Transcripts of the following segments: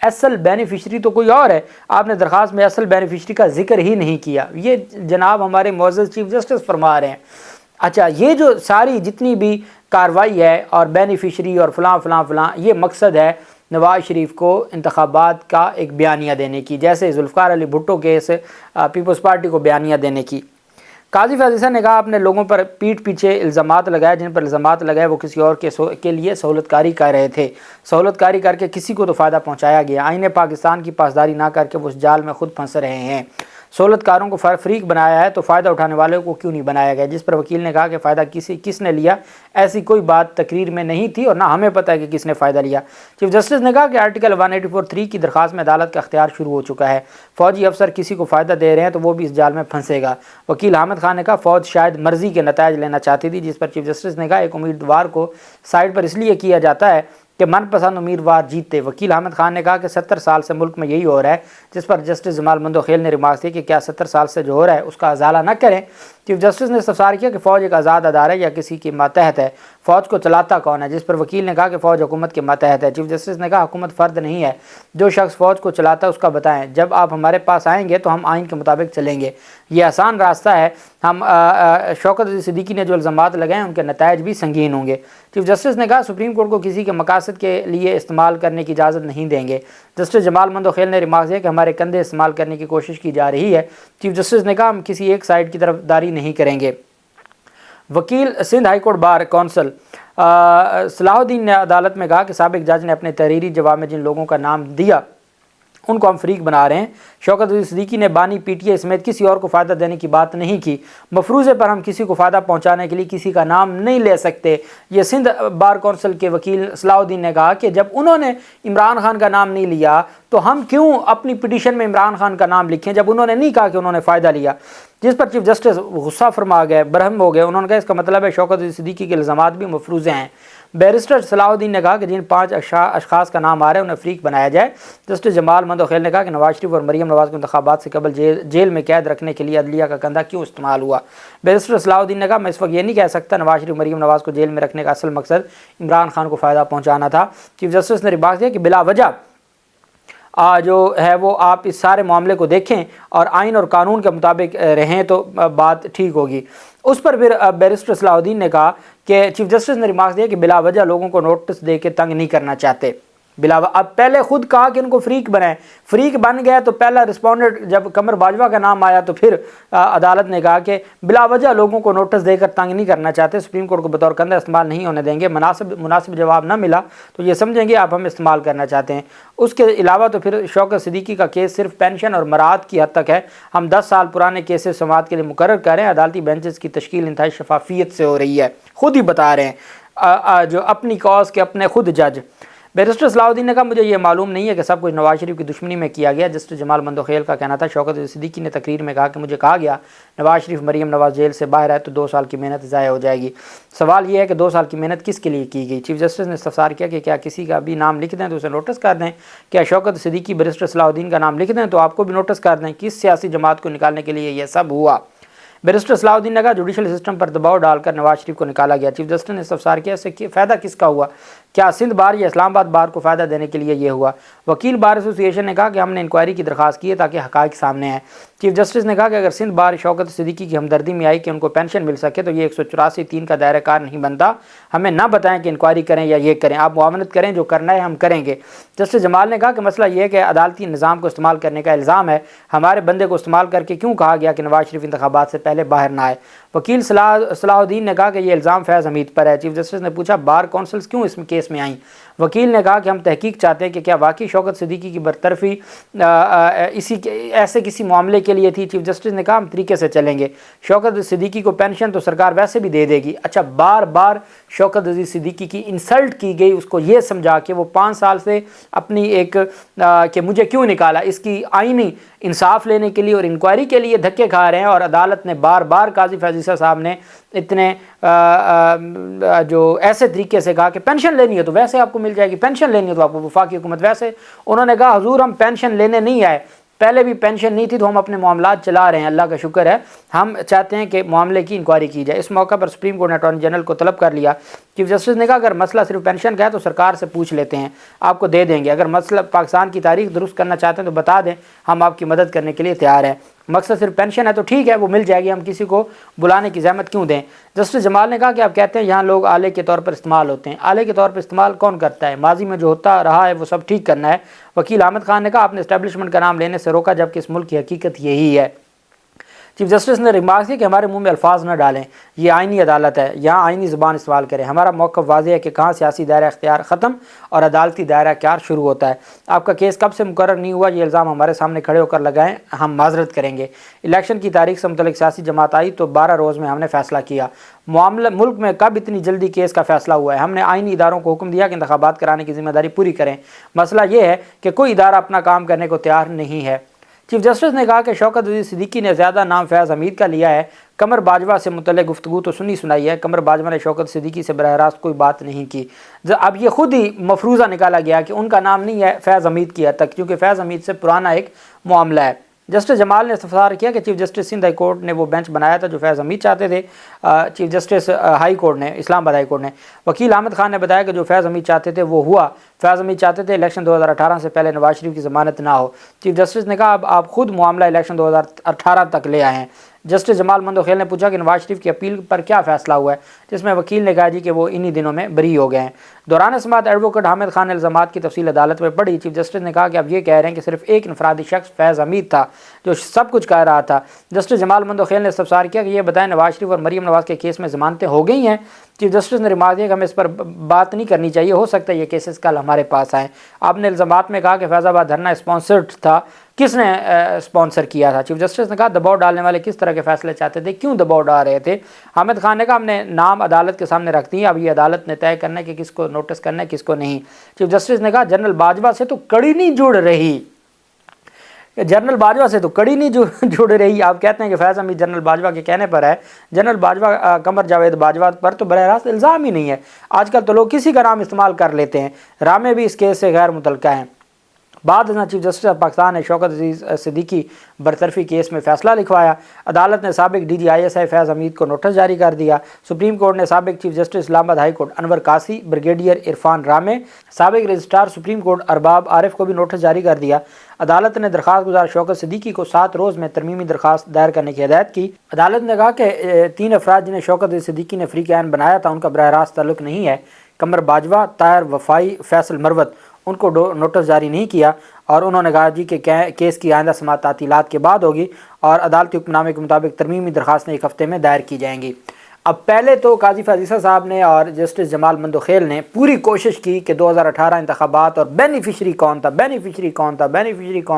اصل بینیفیشری تو کوئی اور ہے، آپ نے درخواست میں اصل بینیفیشری کا ذکر ہی نہیں کیا، یہ جناب ہمارے معزز چیف جسٹس فرما رہے ہیں۔ اچھا، یہ جو ساری جتنی بھی کارروائی ہے اور بینیفیشری اور فلاں فلاں فلاں، یہ مقصد ہے نواز شریف کو انتخابات کا ایک بیانیہ دینے کی، جیسے Zulfiqar Ali Bhutto case Peoples party کو بیانیہ دینے کی۔ قاضی فیض حسن نے کہا آپ نے لوگوں پر پیٹھ پیچھے الزامات لگائے، جن پر الزامات لگائے وہ کسی اور کے لیے سہولت کاری کر رہے تھے، سہولت کاری کر کے کسی کو تو فائدہ پہنچایا گیا، آئین پاکستان کی پاسداری نہ کر کے وہ اس جال میں خود پھنس رہے ہیں، سہولت کاروں کو فریق بنایا ہے تو فائدہ اٹھانے والوں کو کیوں نہیں بنایا گیا، جس پر وکیل نے کہا کہ فائدہ کس نے لیا، ایسی کوئی بات تقریر میں نہیں تھی اور نہ ہمیں پتہ ہے کہ کس نے فائدہ لیا۔ چیف جسٹس نے کہا کہ آرٹیکل 184(3) کی درخواست میں عدالت کا اختیار شروع ہو چکا ہے، فوجی افسر کسی کو فائدہ دے رہے ہیں تو وہ بھی اس جال میں پھنسے گا۔ وکیل حامد خان نے کہا فوج شاید مرضی کے نتائج لینا چاہتی تھی، جس پر چیف جسٹس نے کہا ایک امیدوار کو سائڈ پر اس لیے کیا جاتا ہے کہ من پسند امیدوار جیتے۔ وکیل حامد خان نے کہا کہ 70 سال سے ملک میں یہی ہو رہا ہے، جس پر جسٹس جمال مندوخیل نے ریمارک دی کہ کیا 70 سال سے جو ہو رہا ہے اس کا ازالہ نہ کریں۔ چیف جسٹس نے استفسار کیا کہ فوج ایک آزاد ادارہ ہے یا کسی کے ماتحت ہے، فوج کو چلاتا کون ہے، جس پر وکیل نے کہا کہ فوج حکومت کے ماتحت ہے۔ چیف جسٹس نے کہا حکومت فرد نہیں ہے، جو شخص فوج کو چلاتا ہے اس کا بتائیں، جب آپ ہمارے پاس آئیں گے تو ہم آئین کے مطابق چلیں گے، یہ آسان راستہ ہے، ہم شوکت علی صدیقی نے جو الزامات لگائے ہیں ان کے نتائج بھی سنگین ہوں گے۔ چیف جسٹس نے کہا سپریم کورٹ کو کسی کے مقاصد کے لیے استعمال کرنے کی اجازت نہیں دیں گے۔ جسٹس جمال مندوخیل نے ریمارک دیا کہ ہمارے کندھے استعمال کرنے کی کوشش کی جا رہی ہے۔ چیف جسٹس نے کہا ہم کسی ایک سائڈ کی طرف داری نہیں کریں گے۔ وکیل Sindh high court bar council صلاح الدین نے عدالت میں کہا کہ سابق جج نے اپنے تحریری جواب میں جن لوگوں کا نام دیا ان کو ہم فریق بنا رہے ہیں۔ شوکت علی صدیقی نے بانی پی ٹی آئی سمیت کسی اور کو فائدہ دینے کی بات نہیں کی، مفروضے پر ہم کسی کو فائدہ پہنچانے کے لیے کسی کا نام نہیں لے سکتے۔ یہ سندھ بار کونسل کے وکیل صلاح الدین نے کہا کہ جب انہوں نے عمران خان کا نام نہیں لیا تو ہم کیوں اپنی پٹیشن میں عمران خان کا نام لکھیں جب انہوں نے نہیں کہا کہ انہوں نے فائدہ لیا، جس پر چیف جسٹس غصہ فرما گئے، برہم ہو گئے۔ انہوں نے کہا اس کا مطلب ہے شوکت علی صدیقی کے الزامات بھی مفروضے ہیں۔ بیرسٹر صلاح الدین نے کہا کہ جن 5 اشخاص کا نام آ رہا ہے انہیں فریق بنایا جائے۔ جسٹس جمال مندوخیل نے کہا کہ نواز شریف اور مریم نواز کو انتخابات سے قبل جیل میں قید رکھنے کے لیے عدلیہ کا کندھا کیوں استعمال ہوا۔ بیرسٹر صلاح الدین نے کہا میں اس وقت یہ نہیں کہہ سکتا، نواز شریف مریم نواز کو جیل میں رکھنے کا اصل مقصد عمران خان کو فائدہ پہنچانا تھا۔ چیف جسٹس نے ریمارک دیا کہ بلا وجہ جو ہے وہ آپ اس سارے معاملے کو دیکھیں اور آئین اور قانون کے مطابق رہیں تو بات ٹھیک ہوگی۔ اس پر پھر بیرسٹر صلاح الدین نے کہا کہ چیف جسٹس نے ریمارک دیا کہ بلا وجہ لوگوں کو نوٹس دے کے تنگ نہیں کرنا چاہتے۔ اب پہلے خود کہا کہ ان کو فریق بنائیں، فریق بن گیا تو پہلا رسپونڈنٹ جب قمر باجوہ کا نام آیا تو پھر عدالت نے کہا کہ بلا وجہ لوگوں کو نوٹس دے کر تنگ نہیں کرنا چاہتے، سپریم کورٹ کو بطور کندھا استعمال نہیں ہونے دیں گے، مناسب جواب نہ ملا تو یہ سمجھیں گے آپ ہم استعمال کرنا چاہتے ہیں۔ اس کے علاوہ تو پھر شوکت صدیقی کا کیس صرف پینشن اور مراعات کی حد تک ہے، ہم 10 سال پرانے کیسز سماعت کے لیے مقرر کر رہے ہیں، عدالتی بینچز کی تشکیل انتہائی شفافیت سے ہو رہی ہے، خود ہی بتا رہے ہیں جو اپنی کاز کے اپنے خود جج۔ بیرسٹر صلاح الدین نے کہا مجھے یہ معلوم نہیں ہے کہ سب کچھ نواز شریف کی دشمنی میں کیا گیا۔ جسٹس جمال مندوخیل کا کہنا تھا شوکت علی صدیقی نے تقریر میں کہا کہ مجھے کہا گیا نواز شریف مریم نواز جیل سے باہر آئے تو 2 سال کی محنت ضائع ہو جائے گی۔ سوال یہ ہے کہ 2 سال کی محنت کس کے لیے کی گئی؟ چیف جسٹس نے استفسار کیا کہ کیا کسی کا بھی نام لکھ دیں تو اسے نوٹس کر دیں، کیا شوکت صدیقی بیرسٹر صلاح الدین کا نام لکھ دیں تو آپ کو بھی نوٹس کر دیں؟ کس سیاسی جماعت کو نکالنے کے لیے یہ سب ہوا؟ بیرسٹر صلاح الدین نے کہا جوڈیشل سسٹم پر دباؤ ڈال کر نواز شریف کو نکالا گیا۔ چیف جسٹس نے استفسار کیا اس سے فائدہ کس کا ہوا؟ کیا سندھ بار یا اسلام آباد بار کو فائدہ دینے کے لیے یہ ہوا؟ وکیل بار ایسوسی ایشن نے کہا کہ ہم نے انکوائری کی درخواست کی ہے تاکہ حقائق سامنے آئیں۔ چیف جسٹس نے کہا کہ اگر سندھ بار شوکت صدیقی کی ہمدردی میں آئی کہ ان کو پینشن مل سکے تو یہ 184(3) کا دائرہ کار نہیں بنتا، ہمیں نہ بتائیں کہ انکوائری کریں یا یہ کریں، آپ معاونت کریں، جو کرنا ہے ہم کریں گے۔ جسٹس جمال نے کہا کہ مسئلہ یہ ہے کہ عدالتی نظام کو استعمال کرنے کا الزام ہے، ہمارے بندے کو استعمال کر کے کیوں کہا گیا کہ نواز شریف انتخابات سے پہلے باہر نہ آئے؟ وکیل صلاح الدین نے کہا کہ یہ الزام فیض حمید پر ہے۔ چیف جسٹس نے پوچھا بار کونسلز کیوں اس کیس میں آئیں؟ وکیل نے کہا کہ ہم تحقیق چاہتے ہیں کہ کیا واقعی شوکت صدیقی کی برطرفی ایسے کسی معاملے کے لیے تھی۔ چیف جسٹس نے کہا ہم طریقے سے چلیں گے، شوکت صدیقی کو پینشن تو سرکار ویسے بھی دے دے گی۔ اچھا، بار بار شوکت عزیز صدیقی کی انسلٹ کی گئی، اس کو یہ سمجھا کہ وہ 5 سال سے اپنی ایک کہ مجھے کیوں نکالا، اس کی آئینی انصاف لینے کے لیے اور انکوائری کے لیے دھکے کھا رہے ہیں، اور عدالت نے بار بار قاضی فیض عیسیٰ صاحب نے اتنے جو ایسے طریقے سے کہا کہ پینشن لینی ہے تو ویسے آپ کو مل جائے گی، پینشن لینی ہے تو آپ کو وفاقی حکومت، ویسے انہوں نے کہا حضور ہم پینشن لینے نہیں آئے، پہلے بھی پینشن نہیں تھی تو ہم اپنے معاملات چلا رہے ہیں، اللہ کا شکر ہے۔ ہم چاہتے ہیں کہ معاملے کی انکوائری کی جائے۔ اس موقع پر سپریم کورٹ نے اٹارنی جنرل کو طلب کر لیا۔ چیف جسٹس نے کہا اگر مسئلہ صرف پینشن کا ہے تو سرکار سے پوچھ لیتے ہیں، آپ کو دے دیں گے۔ اگر مسئلہ پاکستان کی تاریخ درست کرنا چاہتے ہیں تو بتا دیں، ہم آپ کی مدد کرنے کے لیے تیار ہیں۔ مقصد صرف پینشن ہے تو ٹھیک ہے، وہ مل جائے گی، ہم کسی کو بلانے کی زحمت کیوں دیں۔ جسٹس جمال نے کہا کہ آپ کہتے ہیں یہاں لوگ آلے کے طور پر استعمال ہوتے ہیں، آلے کے طور پر استعمال کون کرتا ہے؟ ماضی میں جو ہوتا رہا ہے وہ سب ٹھیک کرنا ہے۔ وکیل احمد خان نے کہا آپ نے اسٹیبلشمنٹ کا نام لینے سے روکا جبکہ اس ملک کی حقیقت یہی ہے۔ چیف جسٹس نے ریمارک کی کہ ہمارے منہ میں الفاظ نہ ڈالیں، یہ آئینی عدالت ہے، یہاں آئینی زبان استعمال کریں۔ ہمارا موقف واضح ہے کہ کہاں سیاسی دائرہ اختیار ختم اور عدالتی دائرہ اختیار شروع ہوتا ہے۔ آپ کا کیس کب سے مقرر نہیں ہوا، یہ الزام ہمارے سامنے کھڑے ہو کر لگائیں، ہم معذرت کریں گے۔ الیکشن کی تاریخ سے متعلق سیاسی جماعت آئی تو 12 روز میں ہم نے فیصلہ کیا۔ معاملہ ملک میں کب اتنی جلدی کیس کا فیصلہ ہوا ہے؟ ہم نے آئینی اداروں کو حکم دیا کہ انتخابات کرانے کی ذمہ داری پوری کریں۔ مسئلہ یہ ہے کہ کوئی ادارہ اپنا کام کرنے کو تیار نہیں ہے۔ چیف جسٹس نے کہا کہ شوکت عزیز صدیقی نے زیادہ نام فیض حمید کا لیا ہے۔ قمر باجوہ سے متعلق گفتگو تو سنائی ہے، قمر باجوہ نے شوکت صدیقی سے براہ راست کوئی بات نہیں کی۔ اب یہ خود ہی مفروضہ نکالا گیا کہ ان کا نام نہیں ہے فیض حمید کی حد تک، کیونکہ فیض حمید سے پرانا ایک معاملہ ہے۔ جسٹس جمال نے استفسار کیا کہ chief justice Sindh high court نے وہ بینچ بنایا تھا جو فیض حمید چاہتے تھے، چیف جسٹس ہائی کورٹ نے، اسلام آباد ہائی کورٹ نے۔ وکیل احمد خان نے بتایا کہ جو فیض حمید چاہتے تھے وہ ہوا۔ فیض حمید چاہتے تھے الیکشن 2018 سے پہلے نواز شریف کی ضمانت نہ ہو۔ چیف جسٹس نے کہا اب آپ خود معاملہ الیکشن 2018 تک لے آئے ہیں۔ جسٹس جمال مندوخیل نے پوچھا کہ نواز شریف کی اپیل پر کیا فیصلہ ہوا ہے، جس میں وکیل نے کہا کہ وہ انہی دنوں میں بری ہو گئے ہیں۔ دوران سماعت ایڈوکیٹ حامد خان نے الزامات کی تفصیل عدالت میں پڑھی۔ چیف جسٹس نے کہا کہ اب یہ کہہ رہے ہیں کہ صرف ایک انفرادی شخص فیض حمید تھا جو سب کچھ کہہ رہا تھا۔ جسٹس جمال مندوخیل نے استفسار کیا کہ یہ بتائیں نواز شریف اور مریم نواز کے کیس میں ضمانتیں ہو گئی ہیں؟ چیف جسٹس نے ریمارک دیا کہ ہمیں اس پر بات نہیں کرنی چاہیے، ہو سکتا ہے یہ کیسز کل ہمارے پاس آئیں۔ آپ نے الزامات میں کہا کہ فیض آباد دھرنا اسپانسرڈ تھا، کس نے اسپانسر کیا تھا؟ چیف جسٹس نے کہا دباؤ ڈالنے والے کس طرح کے فیصلے چاہتے تھے، کیوں دباؤ ڈال رہے تھے؟ حامد خان نے کہا ہم نے نام عدالت کے سامنے رکھ دیے، اب یہ عدالت نے طے کرنا ہے کہ کس کو نوٹس کرنا ہے کس کو نہیں۔ چیف جسٹس نے کہا جنرل باجوہ سے تو کڑی نہیں جڑ رہی، جنرل باجوہ سے تو کڑی نہیں جڑ رہی۔ آپ کہتے ہیں کہ فیض حمید جنرل باجوہ کے کہنے پر ہے، جنرل باجوہ قمر جاوید باجوہ پر تو براہ راست الزام ہی نہیں ہے۔ آج کل تو لوگ کسی کا نام استعمال کر لیتے ہیں۔ رامے بھی اس کیس سے غیر متعلقہ ہیں۔ بعد ازاں چیف جسٹس آف پاکستان نے شوکت عزیز صدیقی برطرفی کیس میں فیصلہ لکھوایا۔ عدالت نے سابق D G I S I فیض حمید کو نوٹس جاری کر دیا۔ سپریم کورٹ نے سابق چیف جسٹس اسلام آباد ہائی کورٹ انور قاسی، بریگیڈیئر عرفان رامے، سابق رجسٹرار سپریم کورٹ ارباب عارف کو بھی نوٹس جاری کر دیا۔ عدالت نے درخواست گزار شوکت صدیقی کو 7 روز میں ترمیمی درخواست دائر کرنے کی ہدایت کی۔ عدالت نے کہا کہ 3 افراد جنہیں شوکت عزیز صدیقی نے فریق عین بنایا تھا ان کا براہ راست تعلق نہیں ہے۔ قمر باجوہ، طاہر وفائی، فیصل مروت، ان کو نوٹس جاری نہیں کیا اور انہوں نے کہا کہ کیس کی آئندہ سماعت تعطیلات کے بعد ہوگی اور عدالتی حکم نامے کے مطابق ترمیمی درخواستیں 1 ہفتے میں دائر کی جائیں گی۔ اب پہلے تو قاضی فیض عیسیٰ صاحب نے اور جسٹس جمال مندوخیل نے پوری کوشش کی کہ 2018 انتخابات اور بینیفیشری کون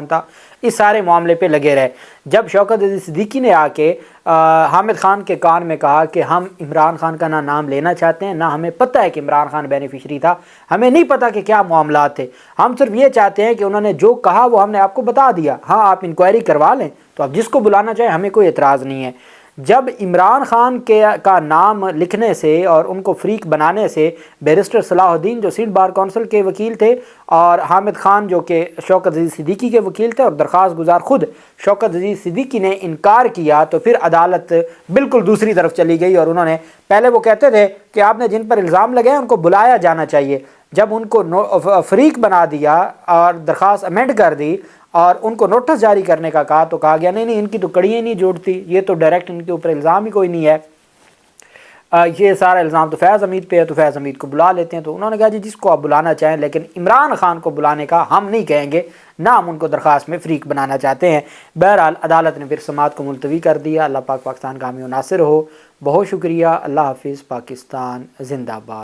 تھا اس سارے معاملے پہ لگے رہے۔ جب شوکت عزیز صدیقی نے آ کے حامد خان کے کان میں کہا کہ ہم عمران خان کا نہ نام لینا چاہتے ہیں، نہ ہمیں پتہ ہے کہ عمران خان بینیفیشری تھا، ہمیں نہیں پتہ کہ کیا معاملات تھے، ہم صرف یہ چاہتے ہیں کہ انہوں نے جو کہا وہ ہم نے آپ کو بتا دیا، ہاں آپ انکوائری کروا لیں، تو آپ جس کو بلانا چاہیں ہمیں کوئی اعتراض نہیں ہے۔ جب عمران خان کا نام لکھنے سے اور ان کو فریق بنانے سے بیرسٹر صلاح الدین جو سندھ بار کونسل کے وکیل تھے اور حامد خان جو کہ شوکت عزیز صدیقی کے وکیل تھے اور درخواست گزار خود شوکت عزیز صدیقی نے انکار کیا، تو پھر عدالت بالکل دوسری طرف چلی گئی اور انہوں نے پہلے وہ کہتے تھے کہ آپ نے جن پر الزام لگائے ان کو بلایا جانا چاہیے، جب ان کو فریق بنا دیا اور درخواست امینڈ کر دی اور ان کو نوٹس جاری کرنے کا کہا تو کہا گیا نہیں ان کی تو کڑیاں نہیں جوڑتی، یہ تو ڈائریکٹ ان کے اوپر الزام ہی کوئی نہیں ہے، یہ سارا الزام تو فیض حمید پہ ہے تو فیض حمید کو بلا لیتے ہیں۔ تو انہوں نے کہا جی جس کو آپ بلانا چاہیں، لیکن عمران خان کو بلانے کا ہم نہیں کہیں گے، نہ ہم ان کو درخواست میں فریق بنانا چاہتے ہیں۔ بہرحال عدالت نے پھر سماعت کو ملتوی کر دیا۔ اللہ پاک پاکستان کا حامی و ناصر ہو۔ بہت شکریہ۔ اللہ حافظ۔ پاکستان زندہ باد۔